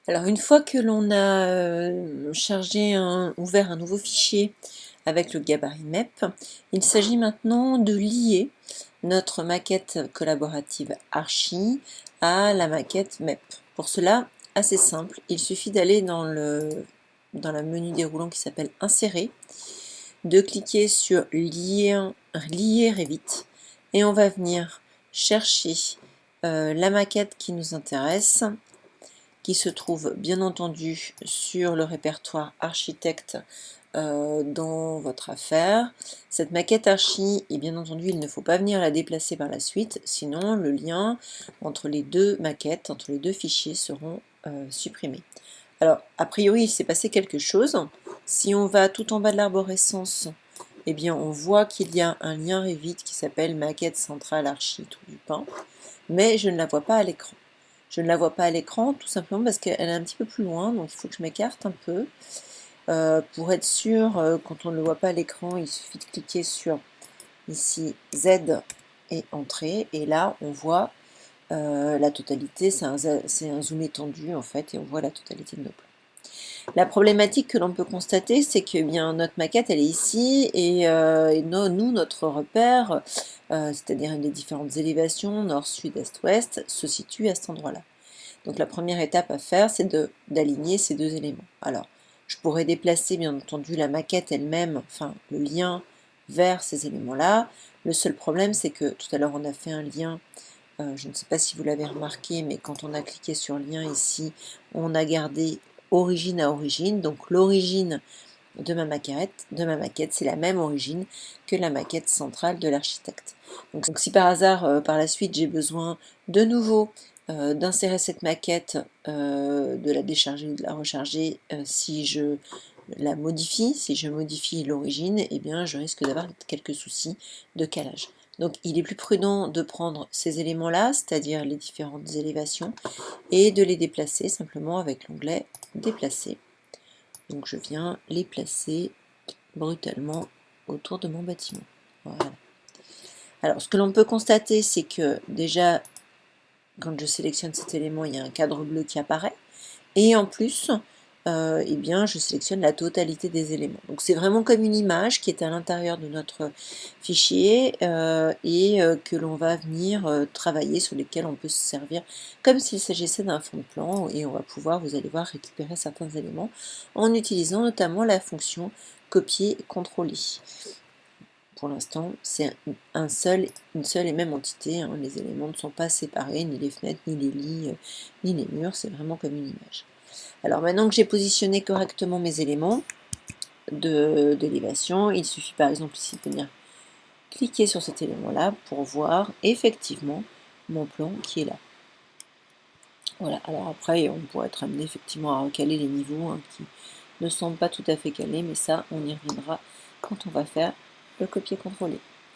Alors une fois que l'on a ouvert un nouveau fichier avec le gabarit MEP, il s'agit maintenant de lier notre maquette collaborative Archie à la maquette MEP. Pour cela, assez simple, il suffit d'aller dans le menu déroulant qui s'appelle Insérer, de cliquer sur lier Revit et on va venir chercher la maquette qui nous intéresse, qui se trouve bien entendu sur le répertoire architecte dans votre affaire. Cette maquette archi, et bien entendu, il ne faut pas venir la déplacer par la suite, sinon le lien entre les deux maquettes, entre les deux fichiers seront supprimés. Alors, a priori, il s'est passé quelque chose. Si on va tout en bas de l'arborescence, eh bien, on voit qu'il y a un lien Revit qui s'appelle maquette centrale archi Trou du Pin, mais je ne la vois pas à l'écran. Je ne la vois pas à l'écran tout simplement parce qu'elle est un petit peu plus loin, donc il faut que je m'écarte un peu. Pour être sûr, quand on ne le voit pas à l'écran, il suffit de cliquer sur ici Z et Entrée, et là on voit la totalité, c'est un zoom étendu en fait, et on voit la totalité de nos plans. La problématique que l'on peut constater, c'est que bien notre maquette elle est ici, et nous, notre repère, c'est-à-dire les différentes élévations, nord, sud, est, ouest, se situe à cet endroit-là. Donc la première étape à faire, c'est d'aligner ces deux éléments. Alors, je pourrais déplacer bien entendu la maquette elle-même, enfin le lien vers ces éléments-là. Le seul problème, c'est que tout à l'heure on a fait un lien, je ne sais pas si vous l'avez remarqué, mais quand on a cliqué sur lien ici, on a gardé origine à origine, donc l'origine de ma maquette, c'est la même origine que la maquette centrale de l'architecte. Donc si par hasard, par la suite, j'ai besoin de nouveau d'insérer cette maquette, de la décharger ou de la recharger, si je la modifie, si je modifie l'origine, eh bien je risque d'avoir quelques soucis de calage. Donc il est plus prudent de prendre ces éléments-là, c'est-à-dire les différentes élévations, et de les déplacer simplement avec l'onglet déplacer. Donc je viens les placer brutalement autour de mon bâtiment. Voilà. Alors ce que l'on peut constater, c'est que déjà, quand je sélectionne cet élément, il y a un cadre bleu qui apparaît. Et en plus, eh bien, je sélectionne la totalité des éléments. Donc c'est vraiment comme une image qui est à l'intérieur de notre fichier que l'on va venir travailler, sur lesquels on peut se servir comme s'il s'agissait d'un fond de plan, et on va pouvoir, vous allez voir, récupérer certains éléments en utilisant notamment la fonction copier-coller. Pour l'instant, c'est une seule et même entité, hein. Les éléments ne sont pas séparés, ni les fenêtres, ni les lits, ni les murs, c'est vraiment comme une image. Alors maintenant que j'ai positionné correctement mes éléments d'élévation, il suffit par exemple ici de venir cliquer sur cet élément-là pour voir effectivement mon plan qui est là. Voilà, alors après on pourrait être amené effectivement à recaler les niveaux, hein, qui ne sont pas tout à fait calés, mais ça on y reviendra quand on va faire le copier-coller.